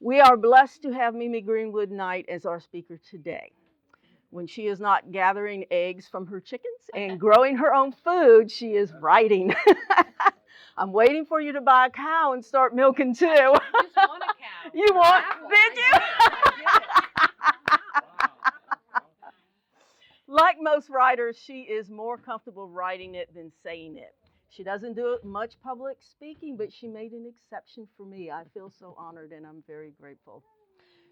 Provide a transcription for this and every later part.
We are blessed to have Mimi Greenwood Knight as our speaker today. When she is not gathering eggs from her chickens and growing her own food, she is writing. I'm waiting for you to buy a cow and start milking too. I just want a cow. You want? Did you? Like most writers, she is more comfortable writing it than saying it. She doesn't do much public speaking, but she made an exception for me. I feel so honored and I'm very grateful.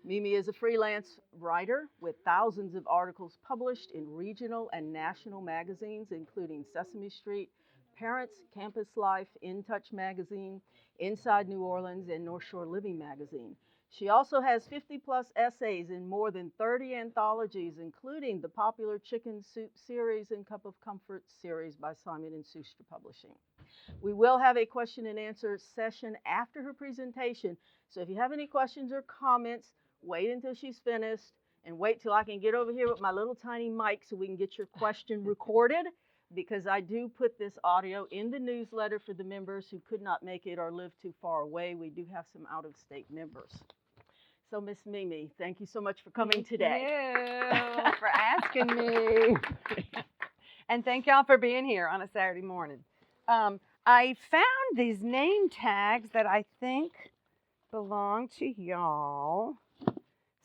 Mimi is a freelance writer with thousands of articles published in regional and national magazines, including Sesame Street, Parents, Campus Life, In Touch Magazine, Inside New Orleans, and North Shore Living Magazine. She also has 50 plus essays in more than 30 anthologies, including the popular Chicken Soup series and Cup of Comfort series by Simon & Schuster Publishing. We will have a question and answer session after her presentation, so if you have any questions or comments, wait until she's finished and wait till I can get over here with my little tiny mic so we can get your question recorded, because I do put this audio in the newsletter for the members who could not make it or live too far away. We do have some out-of-state members. So, Miss Mimi, thank you so much for coming today. Thank you for asking me. And thank y'all for being here on a Saturday morning. I found these name tags that I think belong to y'all.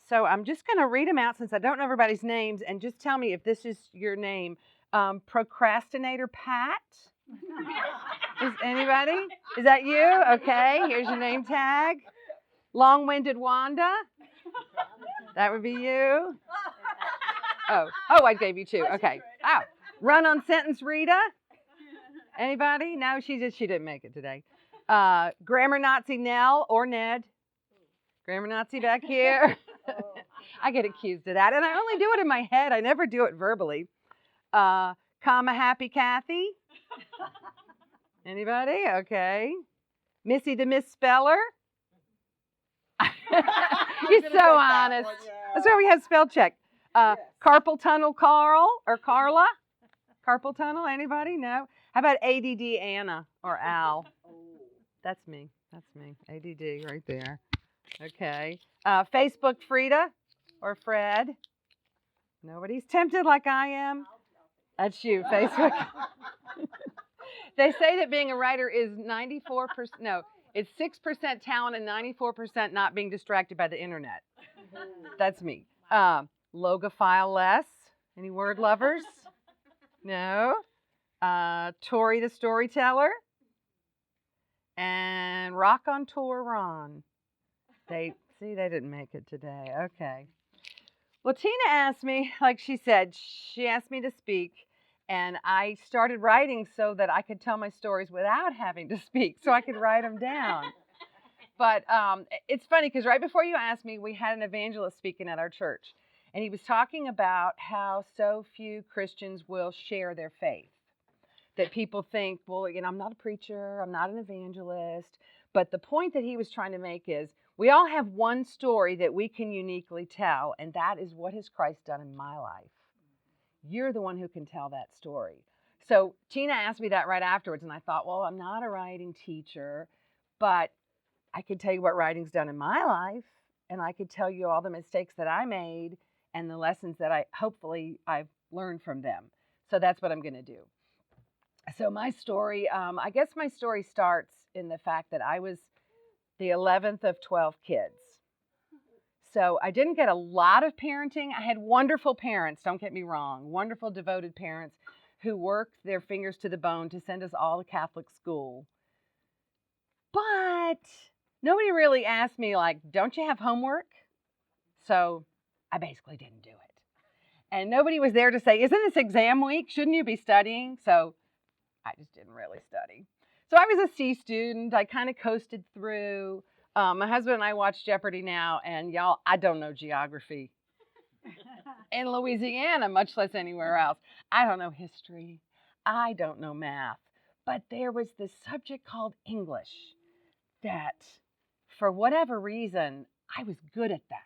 So I'm just going to read them out since I don't know everybody's names, and just tell me if this is your name. Procrastinator Pat. Is anybody? Is that you? Okay, here's your name tag. Long-winded Wanda. That would be you. Oh, I gave you two. Okay. Oh, run-on sentence Rita. Anybody? No, she didn't make it today. Grammar Nazi Nell or Ned. Grammar Nazi back here. I get accused of that, and I only do it in my head. I never do it verbally. Comma Happy Kathy. Anybody? Okay. Missy the Misspeller. You're so honest. That's why we have spell check. Carpal tunnel Carl or Carla. Carpal tunnel. Anybody? No. How about ADD Anna or Al? That's me. ADD right there. Okay. Facebook Frida or Fred. Nobody's tempted like I am. That's you, Facebook. They say that being a writer is 94%. No, it's 6% talent and 94% not being distracted by the internet. That's me. Logophile less. Any word lovers? No. Tori the storyteller. And Rock on Tour Ron. They didn't make it today. Okay. Well, Tina asked me, like she said, she asked me to speak, and I started writing so that I could tell my stories without having to speak, so I could write them down. But it's funny because right before you asked me, we had an evangelist speaking at our church, and he was talking about how so few Christians will share their faith. That people think, well, I'm not a preacher, I'm not an evangelist. But the point that he was trying to make is we all have one story that we can uniquely tell, and that is, what has Christ done in my life? You're the one who can tell that story. So Tina asked me that right afterwards, and I thought, well, I'm not a writing teacher, but I could tell you what writing's done in my life, and I could tell you all the mistakes that I made and the lessons that I've learned from them. So that's what I'm going to do. So my story, I guess my story starts in the fact that I was the 11th of 12 kids. So I didn't get a lot of parenting. I had wonderful parents, don't get me wrong, wonderful devoted parents who worked their fingers to the bone to send us all to Catholic school. But nobody really asked me, like, don't you have homework? So I basically didn't do it. And nobody was there to say, isn't this exam week? Shouldn't you be studying? So I just didn't really study. So I was a C student. I kind of coasted through. My husband and I watch Jeopardy now, and y'all, I don't know geography in Louisiana, much less anywhere else. I don't know history. I don't know math. But there was this subject called English that, for whatever reason, I was good at that.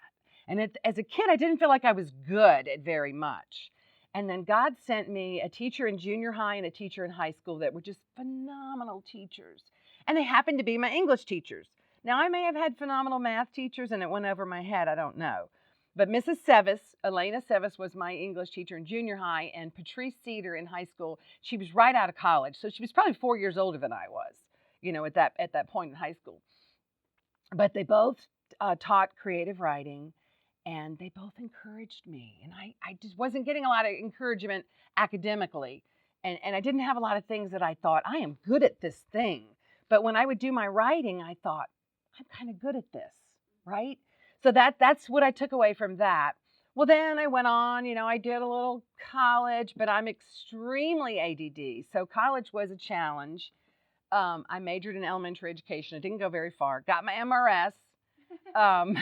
And as a kid, I didn't feel like I was good at very much. And then God sent me a teacher in junior high and a teacher in high school that were just phenomenal teachers. And they happened to be my English teachers. Now, I may have had phenomenal math teachers and it went over my head. I don't know. But Mrs. Sevis, Elena Sevis, was my English teacher in junior high, and Patrice Cedar in high school. She was right out of college, so she was probably 4 years older than I was, at that point in high school. But they both taught creative writing, and they both encouraged me. And I just wasn't getting a lot of encouragement academically, and I didn't have a lot of things that I thought I am good at this thing. But when I would do my writing, I thought I'm kind of good at this, right? So that's what I took away from that. Well, then I went on, I did a little college, but I'm extremely ADD. So college was a challenge. I majored in elementary education. I didn't go very far. Got my MRS. Um,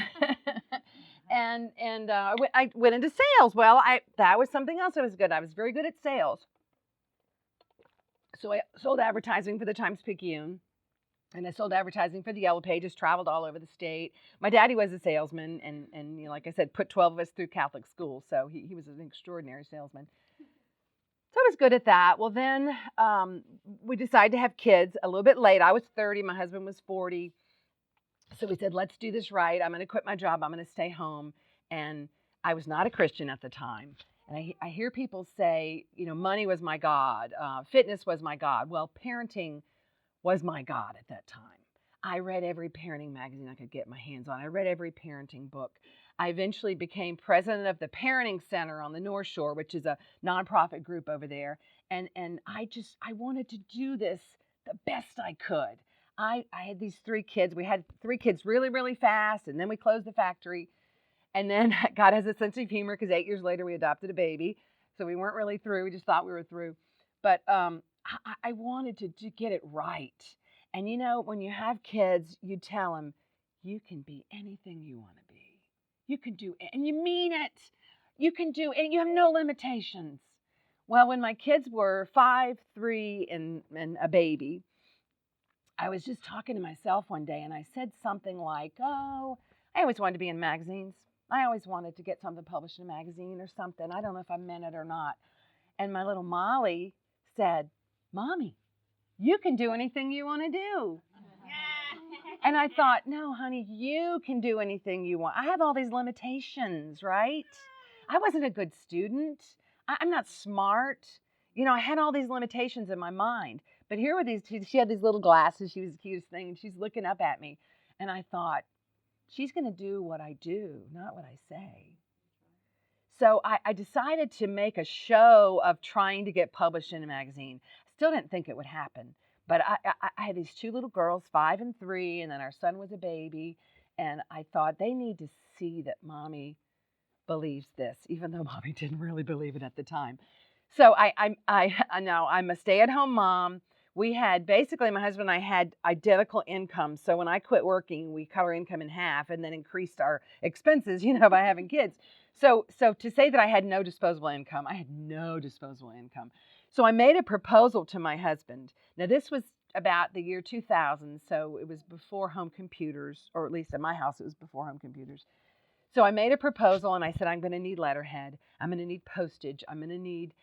and I went into sales. Well, that was something else that was good. I was very good at sales. So I sold advertising for the Times-Picayune. And I sold advertising for the Yellow Pages, traveled all over the state. My daddy was a salesman, and like I said, put 12 of us through Catholic school, so he was an extraordinary salesman. So I was good at that. Well, then we decided to have kids a little bit late. I was 30, my husband was 40. So we said, let's do this right. I'm going to quit my job. I'm going to stay home. And I was not a Christian at the time. And I hear people say, money was my God, fitness was my God. Well, parenting was my God at that time. I read every parenting magazine I could get my hands on. I read every parenting book. I eventually became president of the Parenting Center on the North Shore, which is a nonprofit group over there. And I wanted to do this the best I could. I had these 3 kids. We had 3 kids really, really fast, and then we closed the factory. And then God has a sense of humor because 8 years later we adopted a baby. So we weren't really through. We just thought we were through. But I wanted to get it right. And when you have kids, you tell them, you can be anything you want to be. You can do it, and you mean it. You can do it, and you have no limitations. Well, when my kids were 5, 3, and a baby, I was just talking to myself one day, and I said something like, oh, I always wanted to be in magazines. I always wanted to get something published in a magazine or something. I don't know if I meant it or not. And my little Molly said, Mommy, you can do anything you want to do. And I thought, no, honey, you can do anything you want. I have all these limitations, right? I wasn't a good student. I'm not smart. I had all these limitations in my mind. But here were these, she had these little glasses. She was the cutest thing. And she's looking up at me. And I thought, she's going to do what I do, not what I say. So I decided to make a show of trying to get published in a magazine. Still didn't think it would happen. But I had these 2 little girls, 5 and 3, and then our son was a baby. And I thought they need to see that Mommy believes this, even though Mommy didn't really believe it at the time. So now I'm a stay-at-home mom. We had, basically, my husband and I had identical income. So when I quit working, we cut our income in half and then increased our expenses, by having kids. So to say that I had no disposable income, I had no disposable income. So I made a proposal to my husband. Now, this was about the year 2000, so it was before home computers, or at least in my house, it was before home computers. So I made a proposal, and I said, I'm going to need letterhead. I'm going to need postage. I'm going to need,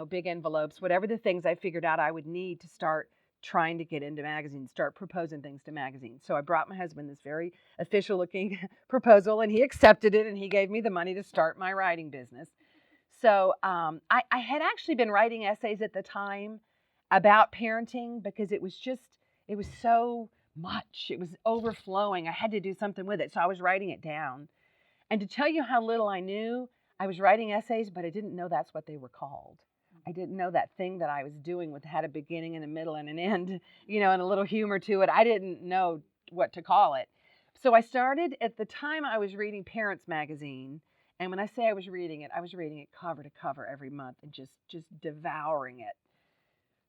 big envelopes, whatever the things I figured out I would need to start trying to get into magazines, start proposing things to magazines. So I brought my husband this very official-looking proposal, and he accepted it, and he gave me the money to start my writing business. So I had actually been writing essays at the time about parenting because it was so much. It was overflowing. I had to do something with it. So I was writing it down. And to tell you how little I knew, I was writing essays, but I didn't know that's what they were called. I didn't know that thing that I was doing had a beginning and a middle and an end, and a little humor to it. I didn't know what to call it. So I started, at the time I was reading Parents Magazine. And when I say I was reading it cover to cover every month and just devouring it.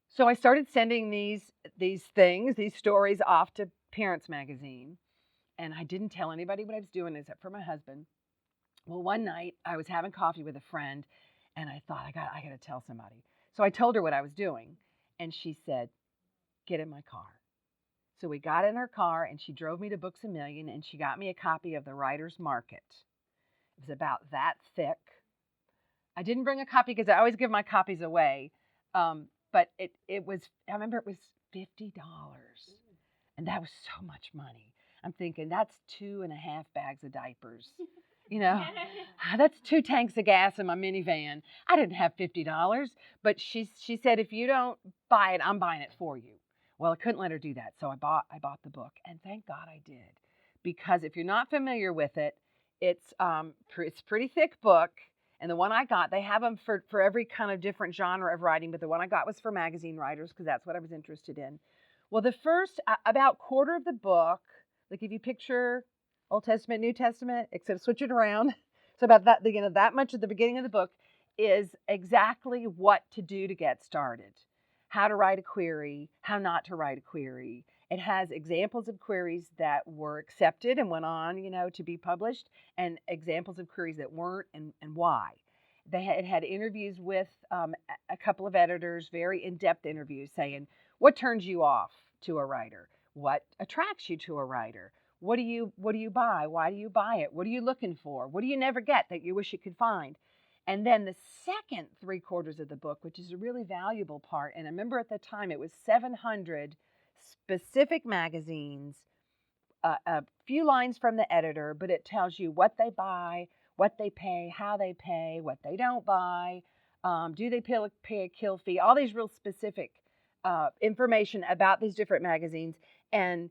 So I started sending these stories off to Parents Magazine. And I didn't tell anybody what I was doing except for my husband. Well, one night I was having coffee with a friend, and I thought, I got to tell somebody. So I told her what I was doing, and she said, get in my car. So we got in her car, and she drove me to Books A Million, and she got me a copy of The Writer's Market. It was about that thick. I didn't bring a copy because I always give my copies away. But it was, I remember it was $50. And that was so much money. I'm thinking, that's 2.5 bags of diapers. You know, that's 2 tanks of gas in my minivan. I didn't have $50, but she said, if you don't buy it, I'm buying it for you. Well, I couldn't let her do that, so I bought the book, and thank God I did, because if you're not familiar with it, it's pretty thick book, and the one I got, they have them for every kind of different genre of writing, but the one I got was for magazine writers because that's what I was interested in. Well, the first about quarter of the book, like if you picture Old Testament, New Testament, except switch it around. So about that, that much at the beginning of the book is exactly what to do to get started. How to write a query, how not to write a query. It has examples of queries that were accepted and went on, to be published, and examples of queries that weren't, and why. It had interviews with a couple of editors, very in-depth interviews, saying what turns you off to a writer, what attracts you to a writer, what do you buy, why do you buy it, what are you looking for, what do you never get that you wish you could find. And then the second 3/4 of the book, which is a really valuable part, and I remember at the time it was 700 specific magazines, a few lines from the editor, but it tells you what they buy, what they pay, how they pay, what they don't buy, do they pay a kill fee, all these real specific information about these different magazines, and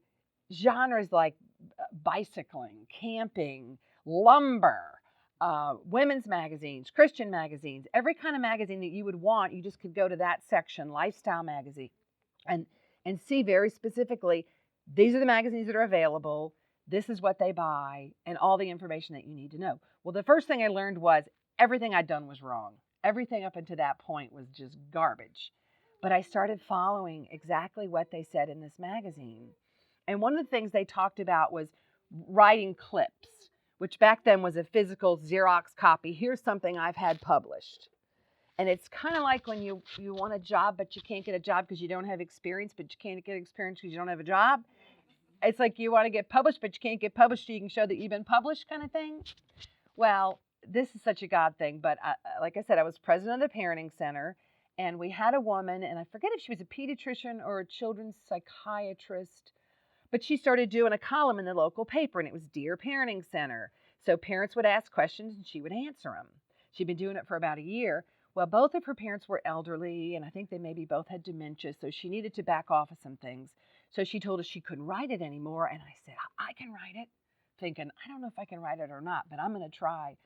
genres like bicycling, camping, lumber, women's magazines, Christian magazines, every kind of magazine that you would want, you just could go to that section, lifestyle magazine, and see very specifically, these are the magazines that are available, this is what they buy, and all the information that you need to know. Well, the first thing I learned was everything I'd done was wrong. Everything up until that point was just garbage. But I started following exactly what they said in this magazine. And one of the things they talked about was writing clips, which back then was a physical Xerox copy. Here's something I've had published. And it's kind of like when you want a job, but you can't get a job because you don't have experience, but you can't get experience because you don't have a job. It's like you want to get published, but you can't get published so you can show that you've been published kind of thing. Well, this is such a God thing. But like I said, I was president of the Parenting Center, and we had a woman, and I forget if she was a pediatrician or a children's psychiatrist, but she started doing a column in the local paper, and it was Dear Parenting Center. So parents would ask questions, and she would answer them. She'd been doing it for about a year. Well, both of her parents were elderly, and I think they maybe both had dementia, so she needed to back off of some things. So she told us she couldn't write it anymore, and I said, I can write it, thinking, I don't know if I can write it or not, but I'm going to try.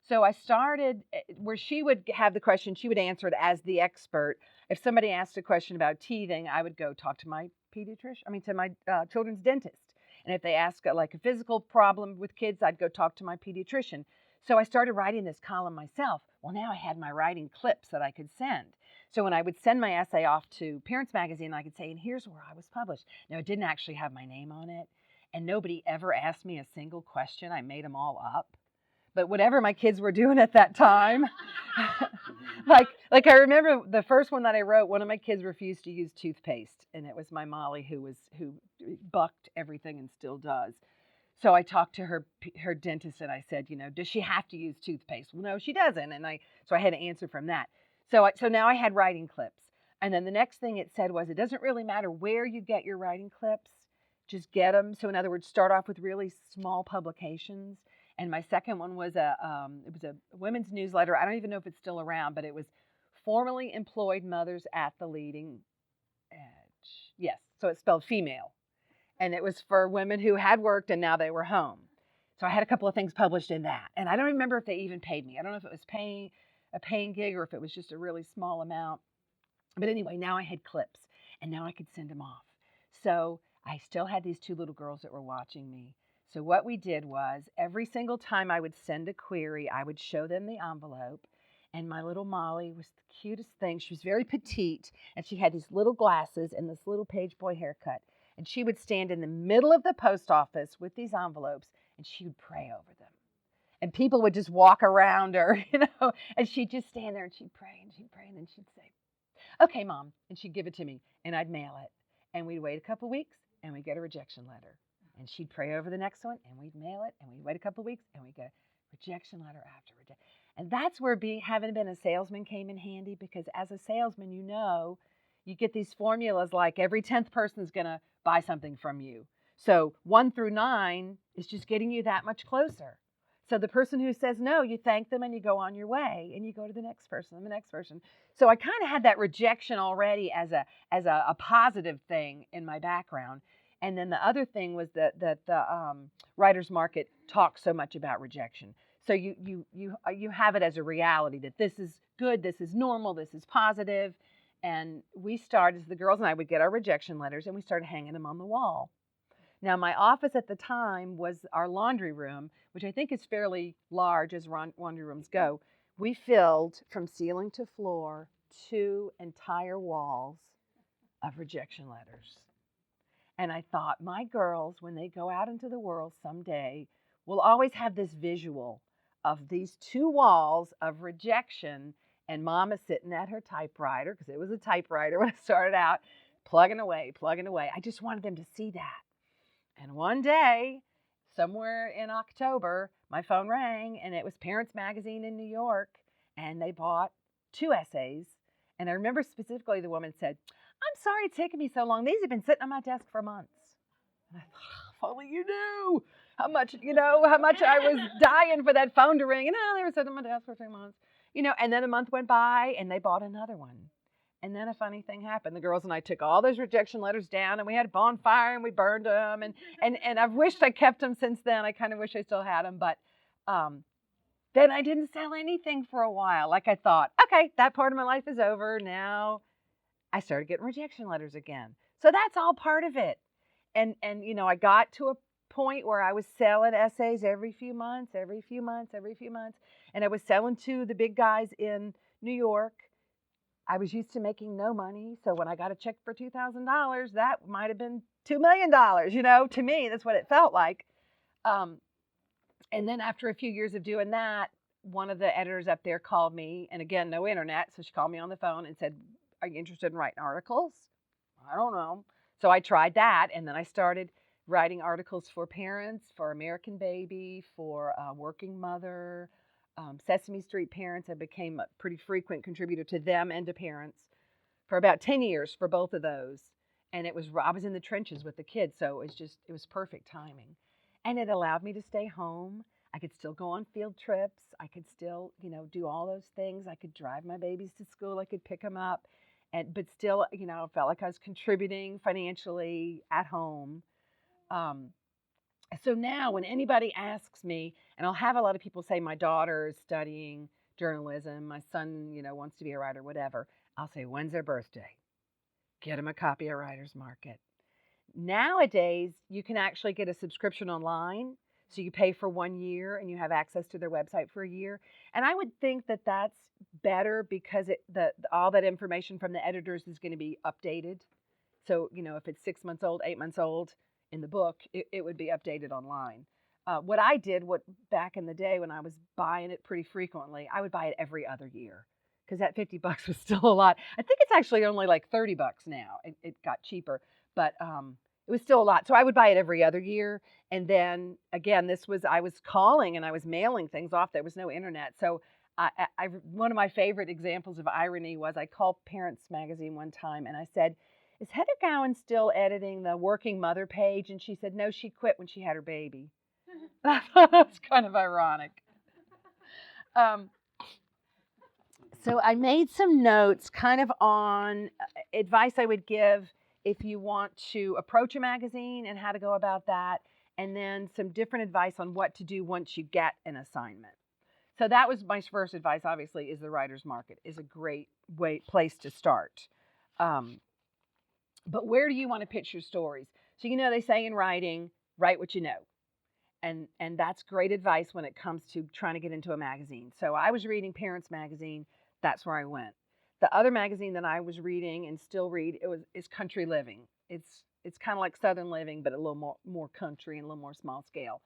So I started where she would have the question, she would answer it as the expert. If somebody asked a question about teething, I would go talk to my to my children's dentist. And if they ask like a physical problem with kids, I'd go talk to my pediatrician. So I started writing this column myself. Well, now I had my writing clips that I could send. So when I would send my essay off to Parents Magazine, I could say, and here's where I was published. Now, it didn't actually have my name on it, and nobody ever asked me a single question. I made them all up. But whatever my kids were doing at that time, like I remember the first one that I wrote, one of my kids refused to use toothpaste, and it was my Molly who bucked everything and still does. So I talked to her dentist, and I said, does she have to use toothpaste? Well, no, she doesn't. And so I had to answer from that. So now I had writing clips. And then the next thing it said was, it doesn't really matter where you get your writing clips, just get them. So in other words, start off with really small publications. And my second one was it was a women's newsletter. I don't even know if it's still around, but it was Formerly Employed Mothers at the Leading Edge. Yes, so it's spelled female. And it was for women who had worked and now they were home. So I had a couple of things published in that. And I don't remember if they even paid me. I don't know if it was a paying gig or if it was just a really small amount. But anyway, now I had clips and now I could send them off. So I still had these 2 little girls that were watching me. So what we did was every single time I would send a query, I would show them the envelope. And my little Molly was the cutest thing. She was very petite, and she had these little glasses and this little page boy haircut. And she would stand in the middle of the post office with these envelopes, and she would pray over them. And people would just walk around her, and she'd just stand there and she'd pray, and then she'd say, okay, Mom. And she'd give it to me, and I'd mail it. And we'd wait a couple weeks, and we'd get a rejection letter. And she'd pray over the next one, and we'd mail it, and we'd wait a couple of weeks, and we'd get a rejection letter after rejection. And that's where having been a salesman came in handy, because as a salesman, you get these formulas like every 10th person is going to buy something from you. So 1 through 9 is just getting you that much closer. So the person who says no, you thank them and you go on your way and you go to the next person and the next person. So I kind of had that rejection already as a positive thing in my background. And then the other thing was that the writers market talks so much about rejection. So you have it as a reality that this is good, this is normal, this is positive. And we started, the girls and I would get our rejection letters and we started hanging them on the wall. Now, my office at the time was our laundry room, which I think is fairly large as laundry rooms go. We filled from ceiling to floor 2 entire walls of rejection letters. And I thought, my girls, when they go out into the world someday, will always have this visual of these 2 walls of rejection and mama sitting at her typewriter, because it was a typewriter when I started out, plugging away, plugging away. I just wanted them to see that. And one day, somewhere in October, my phone rang and it was Parents Magazine in New York, and they bought 2 essays. And I remember specifically the woman said, "I'm sorry it's taken me so long. These have been sitting on my desk for months." And I thought, if only you knew how much I was dying for that phone to ring. And they were sitting on my desk for 2 months. And then a month went by and they bought another one. And then a funny thing happened. The girls and I took all those rejection letters down and we had a bonfire and we burned them. And I've wished I kept them since then. I kind of wish I still had them. But then I didn't sell anything for a while. Like I thought, okay, that part of my life is over. Now I started getting rejection letters again. So that's all part of it. And I got to a point where I was selling essays every few months. And I was selling to the big guys in New York. I was used to making no money. So when I got a check for $2,000, that might have been $2 million. To me, that's what it felt like. And then after a few years of doing that, one of the editors up there called me, and again, no internet. So she called me on the phone and said, "Are you interested in writing articles?" I don't know. So I tried that. And then I started writing articles for parents, for American Baby, for Working Mother, Sesame Street Parents. I became a pretty frequent contributor to them and to Parents for about 10 years for both of those. And I was in the trenches with the kids, so it was perfect timing. And it allowed me to stay home. I could still go on field trips. I could still, do all those things. I could drive my babies to school. I could pick them up. But still, I felt like I was contributing financially at home. So now when anybody asks me, and I'll have a lot of people say my daughter is studying journalism, my son, wants to be a writer, whatever, I'll say, when's their birthday? Get them a copy of Writer's Market. Nowadays, you can actually get a subscription online. So you pay for 1 year and you have access to their website for a year. And I would think that that's better because all that information from the editors is going to be updated. So, if it's 6 months old, 8 months old in the book, it would be updated online. What I did, back in the day when I was buying it pretty frequently, I would buy it every other year because that $50 was still a lot. I think it's actually only like $30 now. It got cheaper, but it was still a lot. So I would buy it every other year. And then again, I was calling and I was mailing things off. There was no internet. So one of my favorite examples of irony was I called Parents Magazine one time and I said, "Is Heather Gowan still editing the Working Mother page?" And she said, "No, she quit when she had her baby." I thought that was kind of ironic. So I made some notes kind of on advice I would give if you want to approach a magazine and how to go about that, and then some different advice on what to do once you get an assignment. So that was my first advice, obviously, is the writer's market is a great place to start. But where do you want to pitch your stories? So, they say in writing, write what you know. And that's great advice when it comes to trying to get into a magazine. So I was reading Parents Magazine. That's where I went. The other magazine that I was reading and still read is Country Living. It's kind of like Southern Living, but a little more country and a little more small scale.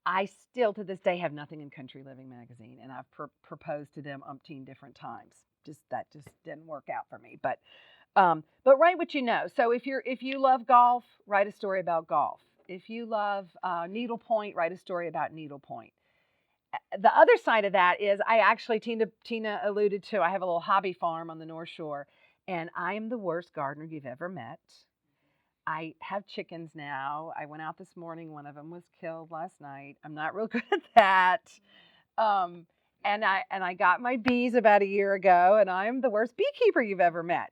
I still to this day have nothing in Country Living magazine, and I've proposed to them umpteen different times. That just didn't work out for me. But write what you know. So if you love golf, write a story about golf. If you love needlepoint, write a story about needlepoint. The other side of that is I actually, Tina alluded to, I have a little hobby farm on the North Shore, and I am the worst gardener you've ever met. I have chickens now. I went out this morning. One of them was killed last night. I'm not real good at that. Um, and I got my bees about a year ago, and I'm the worst beekeeper you've ever met.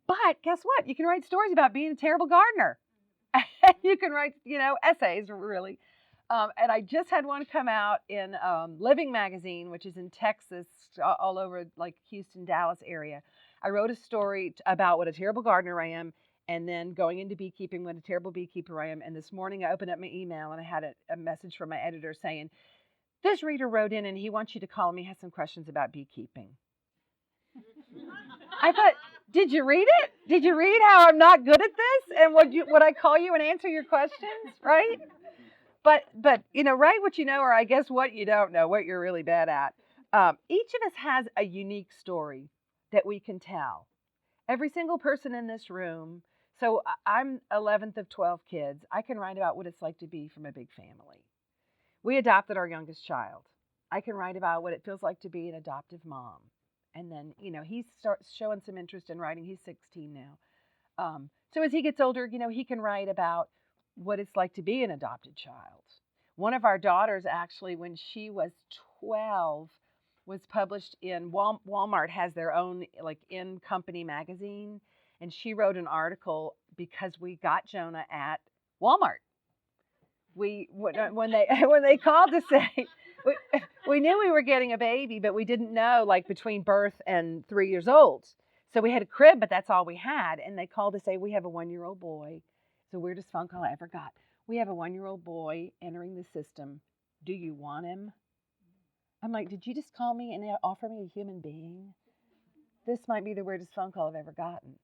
But guess what? You can write stories about being a terrible gardener. You can write, essays really. And I just had one come out in Living Magazine, which is in Texas, all over like Houston, Dallas area. I wrote a story about what a terrible gardener I am, and then going into beekeeping, what a terrible beekeeper I am. And this morning I opened up my email and I had a message from my editor saying, this reader wrote in and he wants you to call him. He has some questions about beekeeping. I thought, did you read it? Did you read how I'm not good at this? And would I call you and answer your questions, right? But write what you know, or I guess what you don't know, what you're really bad at. Each of us has a unique story that we can tell. Every single person in this room. So I'm 11th of 12 kids. I can write about what it's like to be from a big family. We adopted our youngest child. I can write about what it feels like to be an adoptive mom. And then, he starts showing some interest in writing. He's 16 now. So as he gets older, he can write about what it's like to be an adopted child. One of our daughters, actually, when she was 12, was published in Walmart has their own like in company magazine, and she wrote an article because we got Jonah at Walmart. When they called to say we knew we were getting a baby, but we didn't know like between birth and 3 years old. So we had a crib, but that's all we had. And they called to say we have a 1-year-old boy. It's the weirdest phone call I ever got. We have a 1-year-old boy entering the system. Do you want him? I'm like, did you just call me and offer me a human being? This might be the weirdest phone call I've ever gotten.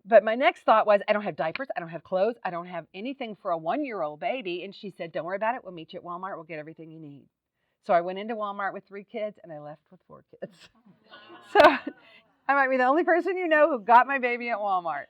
But my next thought was, I don't have diapers, I don't have clothes, I don't have anything for a 1-year-old baby. And she said, don't worry about it. We'll meet you at Walmart. We'll get everything you need. So I went into Walmart with 3 kids and I left with 4 kids. So I might be the only person who got my baby at Walmart.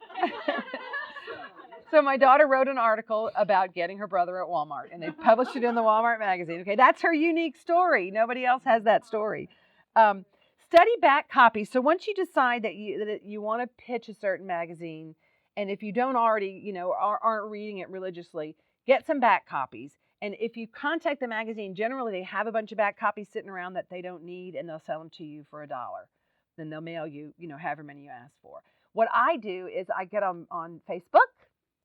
So my daughter wrote an article about getting her brother at Walmart, and they published it in the Walmart magazine. Okay, that's her unique story. Nobody else has that story. Study back copies. So once you decide that you want to pitch a certain magazine, and if you don't already, aren't reading it religiously, get some back copies. And if you contact the magazine, generally they have a bunch of back copies sitting around that they don't need, and they'll sell them to you for $1. Then they'll mail you, however many you ask for. What I do is I get on Facebook,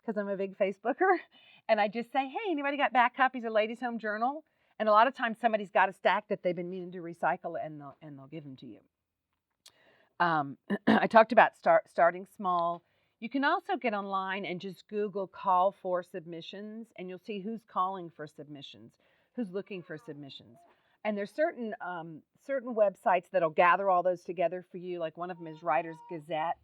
because I'm a big Facebooker, and I just say, hey, anybody got back copies of Ladies Home Journal? And a lot of times somebody's got a stack that they've been meaning to recycle, and they'll give them to you. I talked about starting small. You can also get online and just Google call for submissions, and you'll see who's calling for submissions, who's looking for submissions. And there's certain websites that'll gather all those together for you. Like one of them is Writer's Gazette.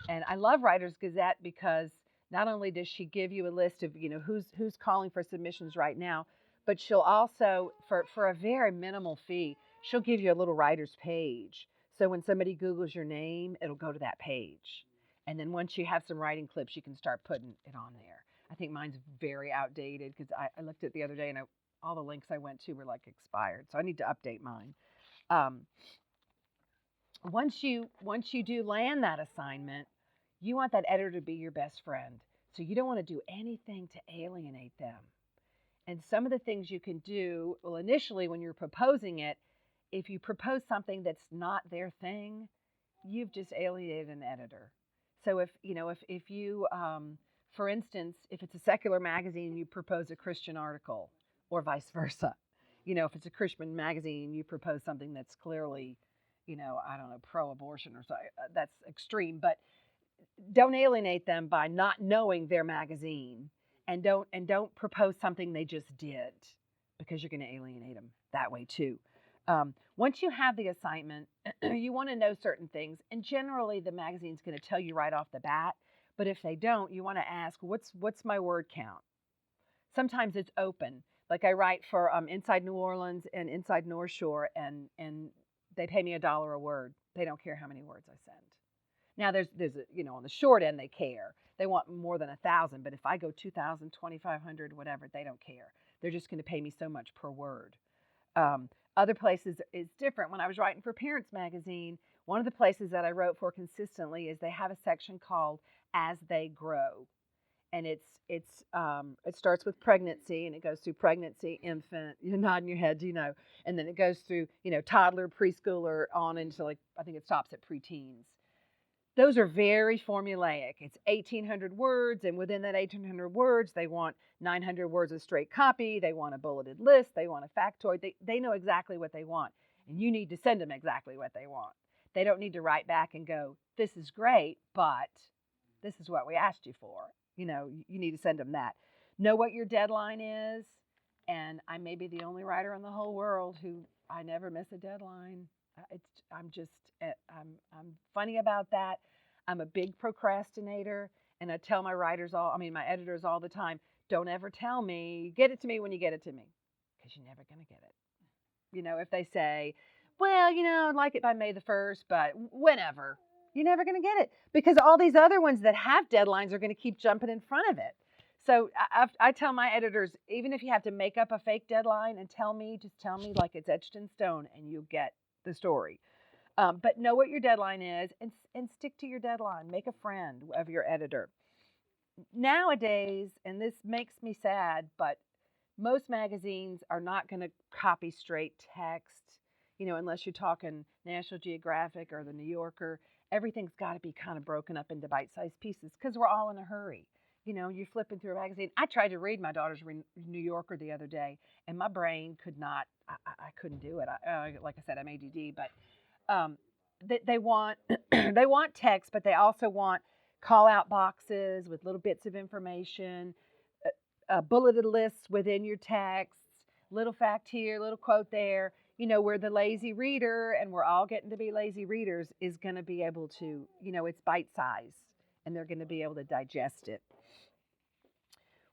And I love Writer's Gazette because not only does she give you a list of, who's calling for submissions right now, but she'll also, for a very minimal fee, she'll give you a little writer's page. So when somebody Googles your name, it'll go to that page. And then once you have some writing clips, you can start putting it on there. I think mine's very outdated because I looked at it the other day and all the links I went to were like expired. So I need to update mine. Once you do land that assignment, you want that editor to be your best friend. So you don't want to do anything to alienate them. And some of the things you can do, well, initially when you're proposing it, if you propose something that's not their thing, you've just alienated an editor. So if you, for instance, if it's a secular magazine, you propose a Christian article, or vice versa. If it's a Christian magazine, you propose something that's clearly, I don't know, pro-abortion or so. That's extreme, but don't alienate them by not knowing their magazine, and don't propose something they just did, because you're going to alienate them that way too. Once you have the assignment, you want to know certain things, and generally the magazine's going to tell you right off the bat. But if they don't, you want to ask, what's my word count? Sometimes it's open. Like I write for Inside New Orleans and Inside North Shore, and they pay me $1 a word. They don't care how many words I send. Now there's on the short end they care. They want more than 1,000, but if I go 2,000, 2,500, whatever, they don't care. They're just going to pay me so much per word. Other places is different. When I was writing for Parents Magazine, one of the places that I wrote for consistently is they have a section called as they grow. And it starts with pregnancy, and it goes through pregnancy, infant. You're nodding your head, and then it goes through toddler, preschooler, on into, like, I think it stops at preteens. Those are very formulaic. It's 1,800 words, and within that 1,800 words, they want 900 words of straight copy. They want a bulleted list. They want a factoid. They know exactly what they want, and you need to send them exactly what they want. They don't need to write back and go, "This is great, but this is what we asked you for." You need to send them that. Know what your deadline is, and I may be the only writer in the whole world who I never miss a deadline. I'm just I'm funny about that. I'm a big procrastinator, and I tell my editors all the time, don't ever tell me, get it to me when you get it to me, because you're never gonna get it. If they say, well, I'd like it by May the 1st, but whenever, you're never gonna get it, because all these other ones that have deadlines are gonna keep jumping in front of it. So I tell my editors, even if you have to make up a fake deadline and just tell me like it's etched in stone, and you'll get the story. But know what your deadline is, and stick to your deadline. Make a friend of your editor. Nowadays, and this makes me sad, but most magazines are not going to copy straight text, unless you're talking National Geographic or the New Yorker. Everything's got to be kind of broken up into bite-sized pieces, because we're all in a hurry. You're flipping through a magazine. I tried to read my daughter's New Yorker the other day, and my brain could not. I couldn't do it. Like I said, I'm ADD, but they want they want text, but they also want call out boxes with little bits of information, bulleted lists within your texts, little fact here, little quote there. Where the lazy reader, and we're all getting to be lazy readers, is going to be able to, it's bite size, and they're going to be able to digest it.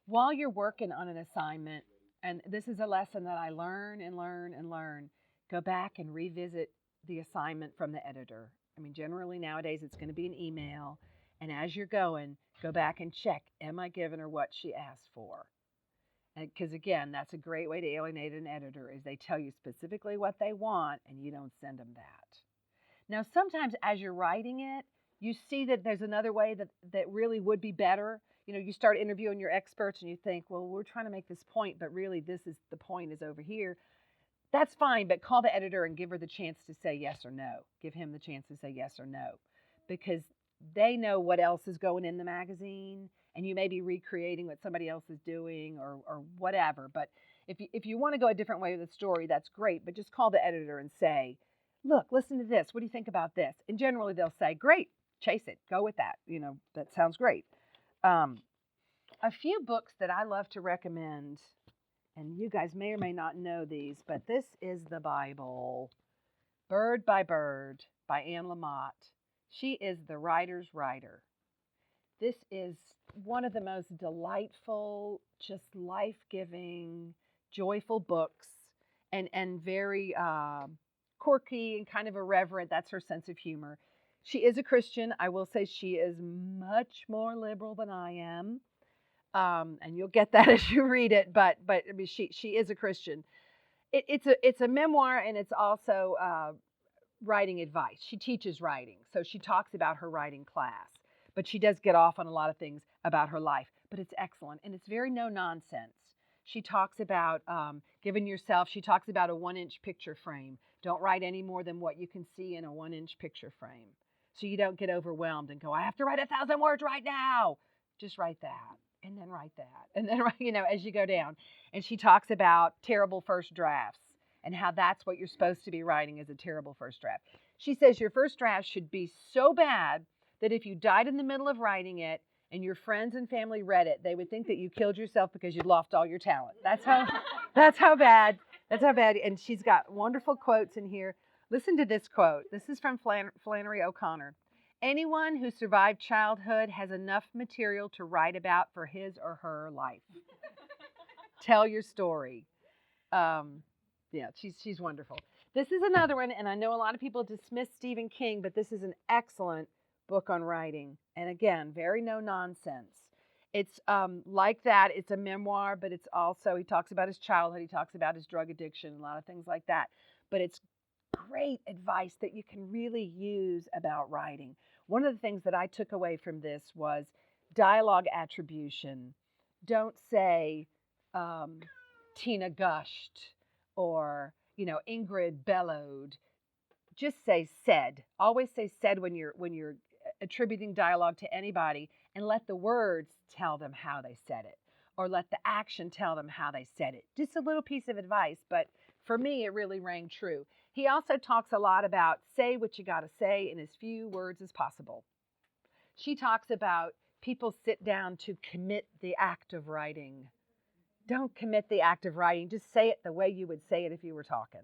While you're working on an assignment, and this is a lesson that I learn and learn and learn, go back and revisit the assignment from the editor. I mean, generally nowadays it's going to be an email, and as you're going, go back and check, am I giving her what she asked for? Because again, that's a great way to alienate an editor, is they tell you specifically what they want, and you don't send them that. Now, sometimes as you're writing it, you see that there's another way that really would be better. You start interviewing your experts, and you think, well, we're trying to make this point, but really the point is over here. That's fine, but call the editor and give her the chance to say yes or no. Give him the chance to say yes or no, because they know what else is going in the magazine, and you may be recreating what somebody else is doing or whatever. But if you want to go a different way with the story, that's great, but just call the editor and say, look, listen to this. What do you think about this? And generally they'll say, great, chase it. Go with that. That sounds great. A few books that I love to recommend, and you guys may or may not know these, but this is the Bible, Bird by Bird by Anne Lamott. She is the writer's writer. This is one of the most delightful, just life-giving, joyful books, and very quirky and kind of irreverent. That's her sense of humor. She is a Christian. I will say she is much more liberal than I am. And you'll get that as you read it, but I mean, she is a Christian. It's a memoir, and it's also writing advice. She teaches writing, so she talks about her writing class, but she does get off on a lot of things about her life. But it's excellent, and it's very no nonsense. She talks about giving yourself. She talks about a 1-inch picture frame. Don't write any more than what you can see in a 1-inch picture frame, so you don't get overwhelmed and go, I have to write 1,000 words right now. Just write that, and then write that, and then as you go down. And she talks about terrible first drafts and how that's what you're supposed to be writing, is a terrible first draft. She says your first draft should be so bad that if you died in the middle of writing it and your friends and family read it, they would think that you killed yourself because you'd lost all your talent. That's how bad. And she's got wonderful quotes in here. Listen to this quote. This is from Flannery O'Connor. Anyone who survived childhood has enough material to write about for his or her life. Tell your story. Yeah, she's wonderful. This is another one, and I know a lot of people dismiss Stephen King, but this is an excellent book on writing. And again, very no nonsense. It's like that. It's a memoir, but it's also, he talks about his childhood. He talks about his drug addiction, a lot of things like that. But it's great advice that you can really use about writing. One of the things that I took away from this was dialogue attribution. Don't say Tina gushed or, Ingrid bellowed. Just say said. Always say said when you're attributing dialogue to anybody, and let the words tell them how they said it, or let the action tell them how they said it. Just a little piece of advice, but for me it really rang true. He also talks a lot about say what you got to say in as few words as possible. She talks about people sit down to commit the act of writing. Don't commit the act of writing. Just say it the way you would say it if you were talking.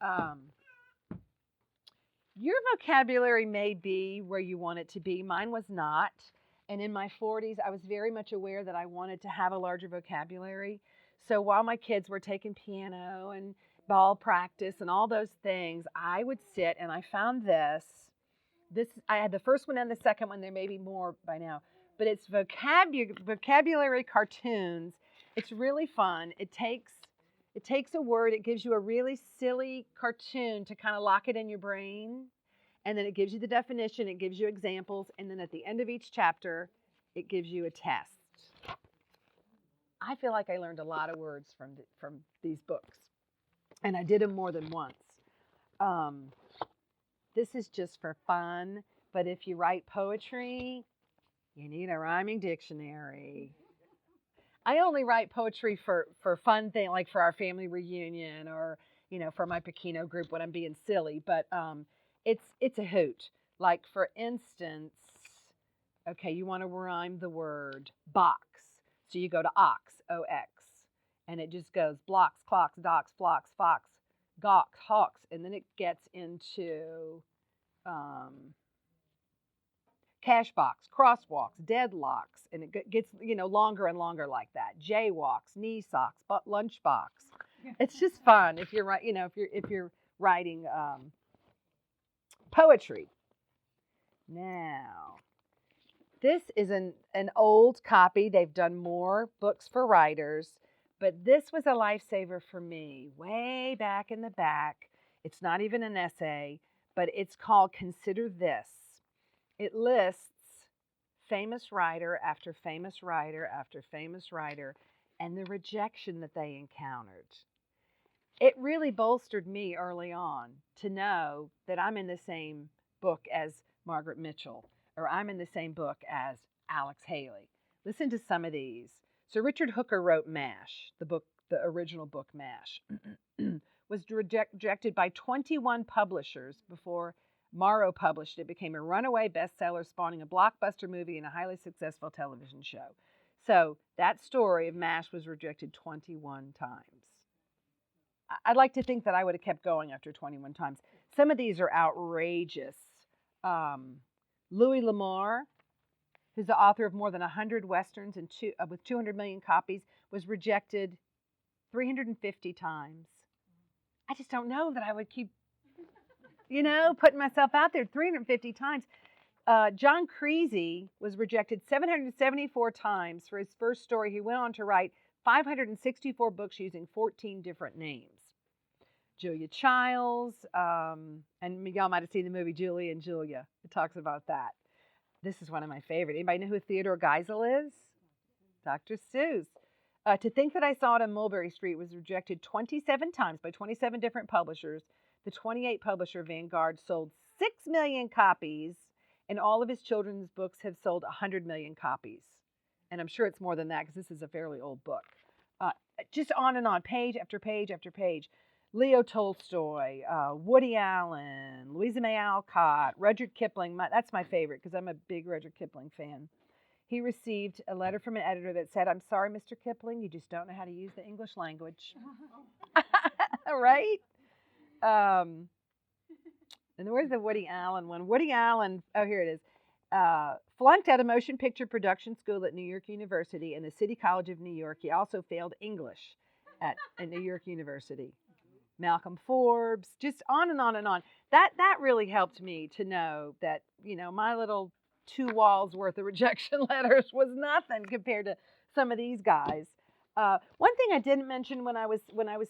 Um, Your vocabulary may be where you want it to be. Mine was not. And in my 40s, I was very much aware that I wanted to have a larger vocabulary. So while my kids were taking piano and ball practice and all those things, I would sit and I found this. I had the first one and the second one. There may be more by now, but it's vocabulary cartoons. It's really fun. It takes a word, it gives you a really silly cartoon to kind of lock it in your brain. And then it gives you the definition, it gives you examples, and then at the end of each chapter, it gives you a test. I feel like I learned a lot of words from these books, and I did them more than once. This is just for fun, but if you write poetry, you need a rhyming dictionary. I only write poetry for fun thing, like for our family reunion or, for my Pequeno group when I'm being silly. But it's a hoot. Like, for instance, okay, you want to rhyme the word box. So you go to ox, O-X, and it just goes blocks, clocks, docks, flocks, fox, gawks, hawks, and then it gets into cash box, crosswalks, deadlocks, and it gets longer and longer like that. Jaywalks, knee socks, but lunchbox. It's just fun if you're right. If you're writing poetry. Now, this is an old copy. They've done more books for writers, but this was a lifesaver for me way back in the back. It's not even an essay, but it's called Consider This. It lists famous writer after famous writer after famous writer and the rejection that they encountered. It really bolstered me early on to know that I'm in the same book as Margaret Mitchell, or I'm in the same book as Alex Haley. Listen to some of these. So Richard Hooker wrote MASH, the original book MASH, was rejected by 21 publishers before Morrow published it, became a runaway bestseller, spawning a blockbuster movie and a highly successful television show. So that story of MASH was rejected 21 times. I'd like to think that I would have kept going after 21 times. Some of these are outrageous. Louis L'Amour, who's the author of more than 100 westerns and with 200 million copies, was rejected 350 times. I just don't know that I would keep putting myself out there 350 times. John Creasy was rejected 774 times for his first story. He went on to write 564 books using 14 different names. Julia Childs, and y'all might have seen the movie Julie and Julia. It talks about that. This is one of my favorite. Anybody know who Theodore Geisel is? Dr. Seuss. To Think That I Saw It on Mulberry Street was rejected 27 times by 27 different publishers. The 28 publisher Vanguard sold 6 million copies, and all of his children's books have sold 100 million copies. And I'm sure it's more than that because this is a fairly old book. Just on and on, page after page after page. Leo Tolstoy, Woody Allen, Louisa May Alcott, Rudyard Kipling. That's my favorite because I'm a big Rudyard Kipling fan. He received a letter from an editor that said, "I'm sorry, Mr. Kipling, you just don't know how to use the English language." Right? And where's the Woody Allen one? Woody Allen, oh, here it is. Flunked out of motion picture production school at New York University and the City College of New York. He also failed English at New York University. Malcolm Forbes, just on and on and on. That really helped me to know that, my little 2 walls worth of rejection letters was nothing compared to some of these guys. One thing I didn't mention when I was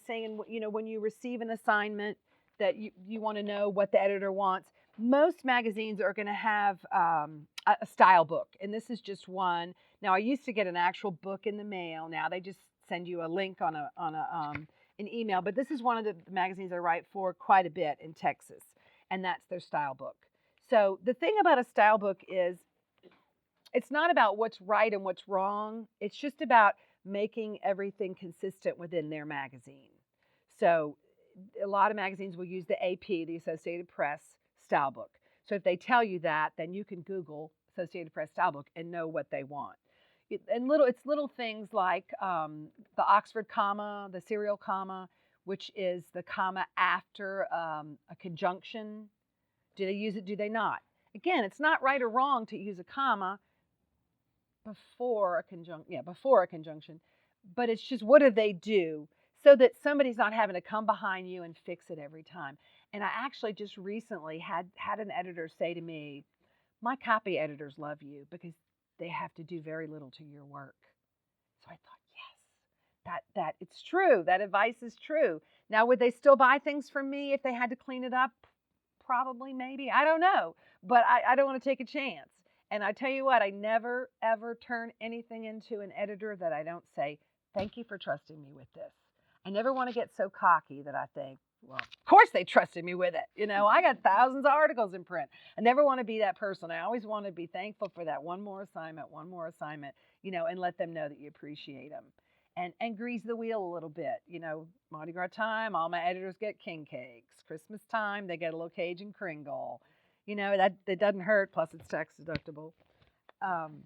saying, when you receive an assignment that you want to know what the editor wants, most magazines are going to have a style book, and this is just one. Now, I used to get an actual book in the mail. Now they just send you a link on an email. But this is one of the magazines I write for quite a bit in Texas, and that's their style book. So the thing about a style book is it's not about what's right and what's wrong. It's just about making everything consistent within their magazine. So a lot of magazines will use the AP, the Associated Press style book. So if they tell you that, then you can Google Associated Press style book and know what they want. It's little things like the Oxford comma, the serial comma, which is the comma after a conjunction. Do they use it? Do they not? Again, it's not right or wrong to use a comma before a conjunction, but it's just what do they do so that somebody's not having to come behind you and fix it every time. And I actually just recently had an editor say to me, my copy editors love you because they have to do very little to your work. So I thought, yes, that it's true. That advice is true. Now, would they still buy things from me if they had to clean it up? Probably, maybe. I don't know. But I don't want to take a chance. And I tell you what, I never, ever turn anything into an editor that I don't say, thank you for trusting me with this. I never want to get so cocky that I think, well, of course they trusted me with it. You know, I got thousands of articles in print. I never want to be that person. I always want to be thankful for that one more assignment, and let them know that you appreciate them. And grease the wheel a little bit. Mardi Gras time, all my editors get king cakes. Christmas time, they get a little Cajun Kringle. That doesn't hurt. Plus, it's tax deductible. Um,